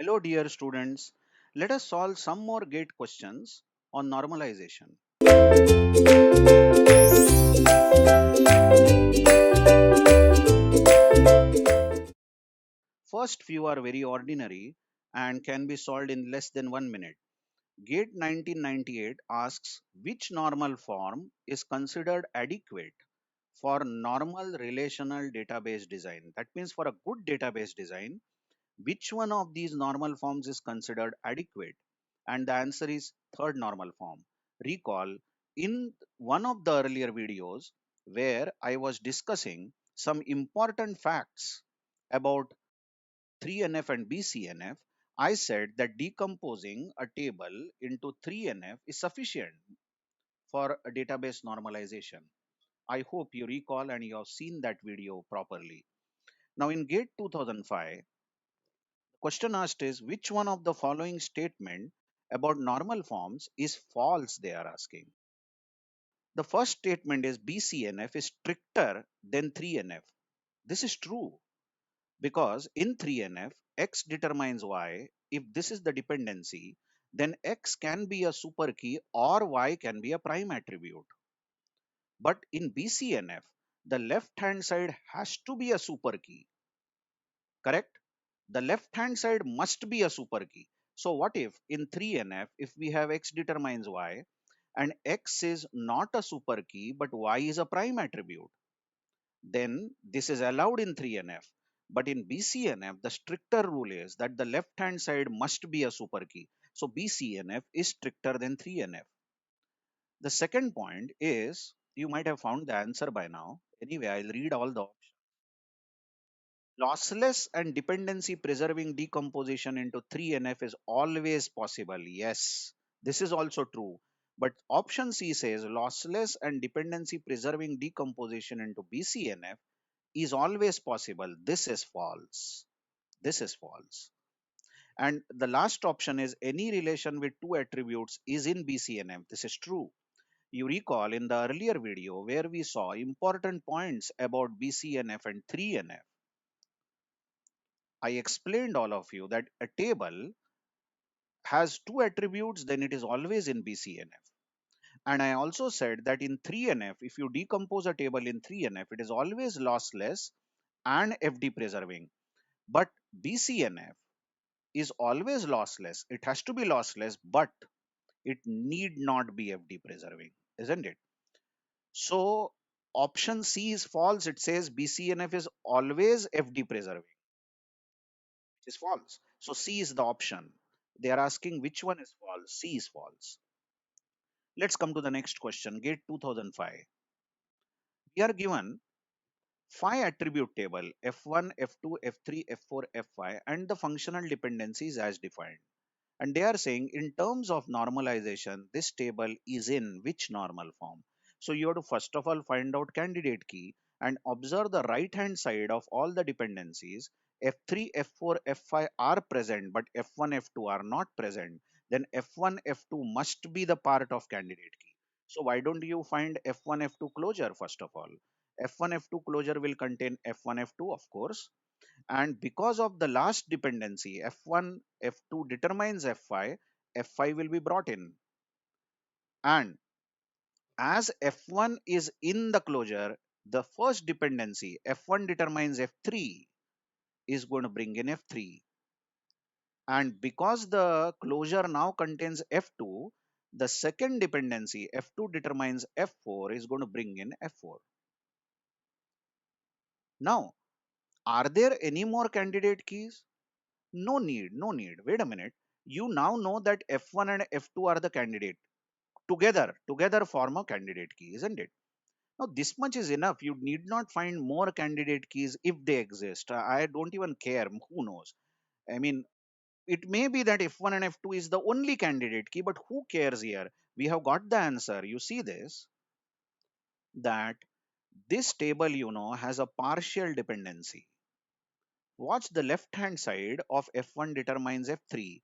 Hello, dear students. Let us solve some more gate questions on normalization. First few are very ordinary and can be solved in less than 1 minute. Gate 1998 asks which normal form is considered adequate for normal relational database design. That means for a good database design, which one of these normal forms is considered adequate? And the answer is third normal form. Recall in one of the earlier videos where I was discussing some important facts about 3NF and BCNF, I said that decomposing a table into 3NF is sufficient for a database normalization. I hope you recall and you have seen that video properly. Now in GATE 2005, question asked is which one of the following statement about normal forms is false, they are asking. The first statement is BCNF is stricter than 3NF. This is true because in 3NF, X determines Y. If this is the dependency, then X can be a super key or Y can be a prime attribute. But in BCNF, the left hand side has to be a super key, correct? The left hand side must be a super key. So what if in 3NF, if we have X determines Y and X is not a super key but Y is a prime attribute, then this is allowed in 3NF. But in BCNF, the stricter rule is that the left hand side must be a super key. So BCNF is stricter than 3NF. The second point is you might have found the answer by now. Anyway, I'll read all the options. Lossless and dependency preserving decomposition into 3NF is always possible. Yes, this is also true. But option C says lossless and dependency preserving decomposition into BCNF is always possible. This is false. This is false. And the last option is any relation with two attributes is in BCNF. This is true. You recall in the earlier video where we saw important points about BCNF and 3NF. I explained all of you that a table has two attributes, then it is always in BCNF. And I also said that in 3NF, if you decompose a table in 3NF, it is always lossless and FD preserving. But BCNF is always lossless. It has to be lossless, but it need not be FD preserving, isn't it? So option C is false. It says BCNF is always FD preserving, which is false. So C is the option. They are asking which one is false. C is false. Let's come to the next question. Gate 2005. We are given 5 attribute table F1, F2, F3, F4, F5 and the functional dependencies as defined. And they are saying in terms of normalization, this table is in which normal form. So you have to first of all find out candidate key and observe the right hand side of all the dependencies. F3, F4, F5 are present, but F1, F2 are not present. Then F1, F2 must be the part of candidate key. So why don't you find F1, F2 closure first of all? F1, F2 closure will contain F1, F2 of course, and because of the last dependency F1 F2 determines F5, F5 will be brought in, and as F1 is in the closure, the first dependency F1 determines F3 is going to bring in F3, and because the closure now contains F2, the second dependency F2 determines F4 is going to bring in F4. Now are there any more candidate keys? No need, no need. Wait a minute. You now know that F1 and F2 are the candidate. Together form a candidate key, isn't it? Now this much is enough. You need not find more candidate keys if they exist. I don't even care. Who knows? I mean, it may be that F1 and F2 is the only candidate key, but who cares here? We have got the answer. You see this? That this table, has a partial dependency. Watch the left hand side of F1 determines F3,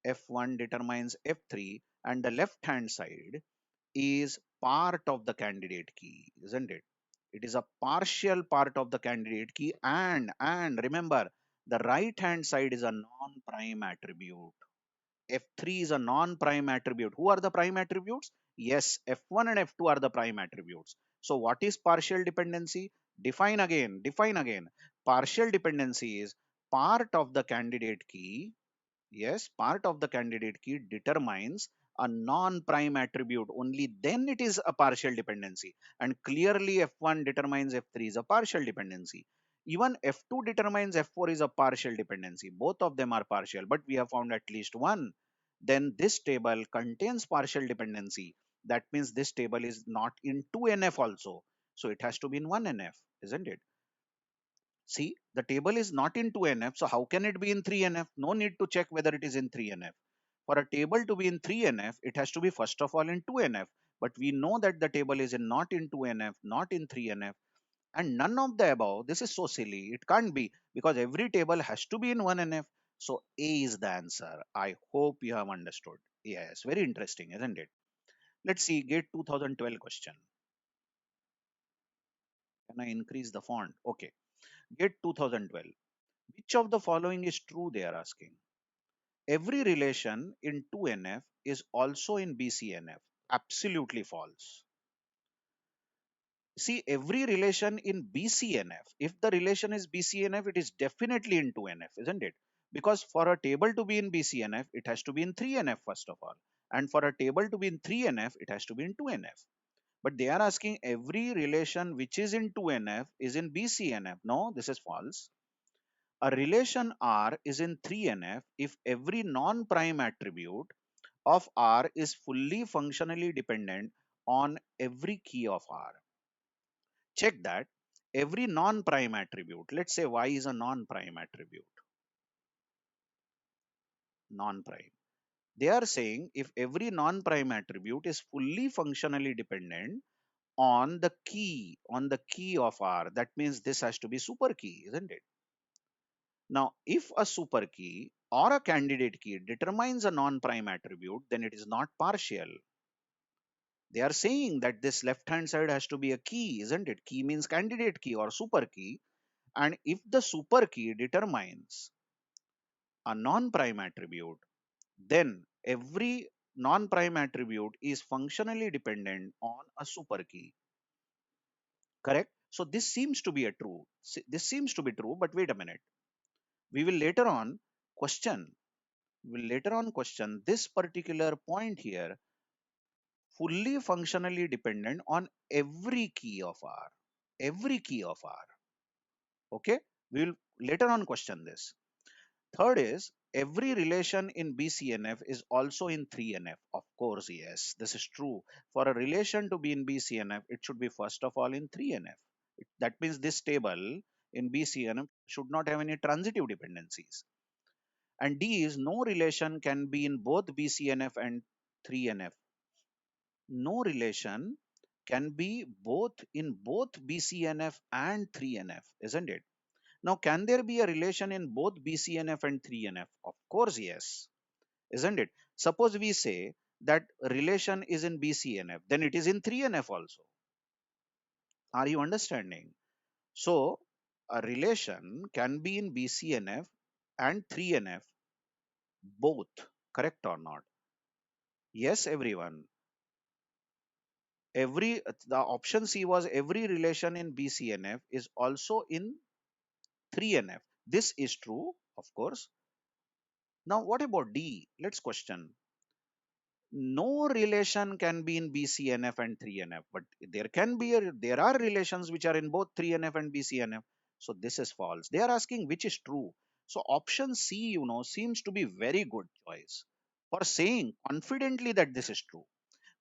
F1 determines F3, and the left hand side is part of the candidate key, isn't it? It is a partial part of the candidate key, and remember The right hand side is a non-prime attribute. F3 is a non-prime attribute. Who are the prime attributes? Yes, F1 and F2 are the prime attributes. So what is partial dependency? Define again, define again. Partial dependency is part of the candidate key. Yes, part of the candidate key determines a non-prime attribute. Only then it is a partial dependency. And clearly F1 determines F3 is a partial dependency. Even F2 determines F4 is a partial dependency. Both of them are partial, but we have found at least one. Then this table contains partial dependency. That means this table is not in 2NF also. So it has to be in 1NF, isn't it? See, the table is not in 2NF, so how can it be in 3NF? No need to check whether it is in 3NF. For a table to be in 3NF, it has to be first of all in 2NF. But we know that the table is in not in 2NF, not in 3NF, and none of the above. This is so silly. It can't be because every table has to be in 1NF. So A is the answer. I hope you have understood. Yes, very interesting, isn't it? Let's see, GATE 2012 question. Can I increase the font? Okay. GATE 2012. Which of the following is true? They are asking. Every relation in 2NF is also in BCNF. Absolutely false. See, every relation in BCNF, if the relation is BCNF, it is definitely in 2NF, isn't it? Because for a table to be in BCNF, it has to be in 3NF first of all. And for a table to be in 3NF, it has to be in 2NF. But they are asking every relation which is in 2NF is in BCNF. No, this is false. A relation R is in 3NF if every non-prime attribute of R is fully functionally dependent on every key of R. Check that. Every non-prime attribute, let's say Y is a non-prime attribute, non-prime. They are saying if every non-prime attribute is fully functionally dependent on the key of R, that means this has to be super key, isn't it? Now, if a super key or a candidate key determines a non-prime attribute, then it is not partial. They are saying that this left hand side has to be a key, isn't it? Key means candidate key or super key. And if the super key determines a non-prime attribute, then every non-prime attribute is functionally dependent on a super key. Correct? So this seems to be a true. This seems to be true, but wait a minute. We will later on question. We will later on question this particular point here, fully functionally dependent on every key of R. Every key of R. Okay? We will later on question this. Third is every relation in BCNF is also in 3NF. Of course, yes, this is true. For a relation to be in BCNF, it should be first of all in 3NF. That means this table in BCNF should not have any transitive dependencies. And D is no relation can be in both BCNF and 3NF. No relation can be both in both BCNF and 3NF, isn't it? Now, can there be a relation in both BCNF and 3NF? Of course, yes. Isn't it? Suppose we say that relation is in BCNF, then it is in 3NF also. Are you understanding? So, a relation can be in BCNF and 3NF both. Correct or not? Yes, everyone. The option C was every relation in BCNF is also in 3NF. This is true, of course. Now, what about D? Let's question. No relation can be in BCNF and 3NF, but there are relations which are in both 3NF and BCNF. So this is false. They are asking which is true. So option C, seems to be very good choice for saying confidently that this is true.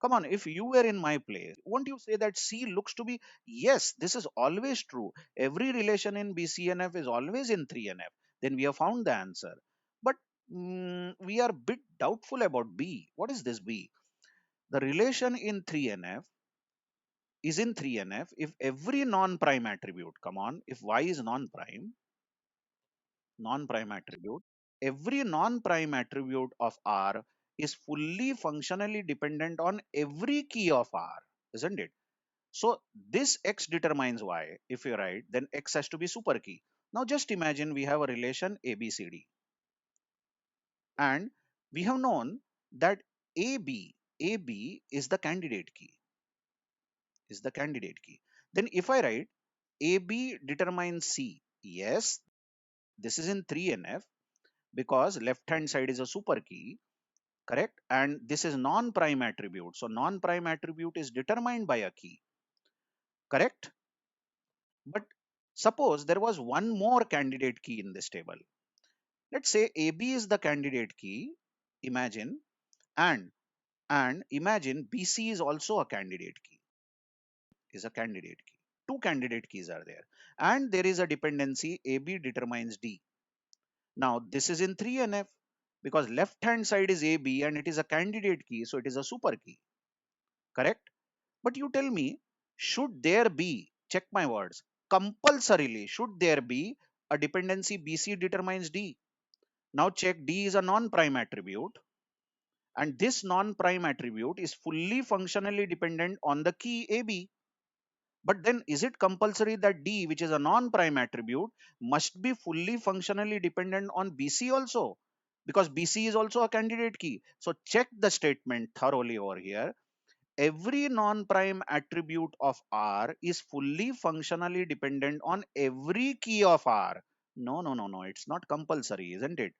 Come on, if you were in my place, won't you say that C looks to be, yes, this is always true. Every relation in BCNF is always in 3NF. Then we have found the answer. But we are a bit doubtful about B. What is this B? The relation in 3NF is in 3NF if every non-prime attribute, come on, if Y is non-prime attribute, every non-prime attribute of R is fully functionally dependent on every key of R, isn't it? So this X determines Y. If you're right, then X has to be super key. Now just imagine we have a relation ABCD, and we have known that AB is the candidate key, is the candidate key. Then if I write AB determines C, yes, this is in 3NF because left hand side is a super key, correct? And this is non-prime attribute. So non-prime attribute is determined by a key, correct? But suppose there was one more candidate key in this table. Let's say AB is the candidate key, imagine, and imagine BC is also a candidate key, is a candidate key. Two candidate keys are there. And there is a dependency AB determines D. Now this is in 3NF because left hand side is AB and it is a candidate key, so it is a super key, correct? But you tell me, should there be, check my words, compulsorily, should there be a dependency BC determines D? Now check, D is a non-prime attribute, and this non-prime attribute is fully functionally dependent on the key AB. But then is it compulsory that D, which is a non-prime attribute, must be fully functionally dependent on BC also? Because BC is also a candidate key. So check the statement thoroughly over here. Every non-prime attribute of R is fully functionally dependent on every key of R. No, no, no, no. It's not compulsory, isn't it?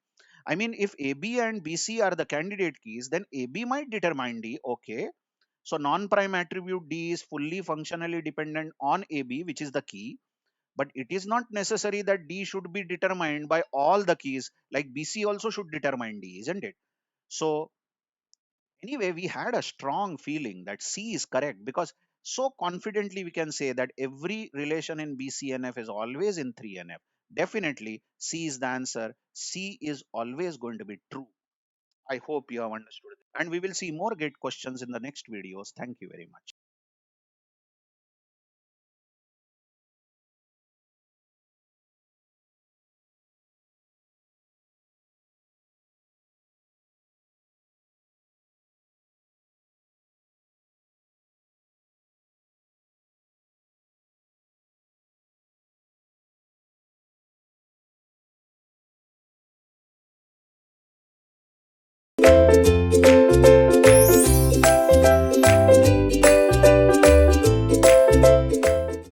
I mean, if AB and BC are the candidate keys, then AB might determine D. Okay. So non-prime attribute D is fully functionally dependent on AB, which is the key. But it is not necessary that D should be determined by all the keys. Like BC also should determine D, isn't it? So anyway, we had a strong feeling that C is correct because so confidently we can say that every relation in BCNF is always in 3NF. Definitely, C is the answer. C is always going to be true. I hope you have understood. And we will see more gate questions in the next videos. Thank you very much.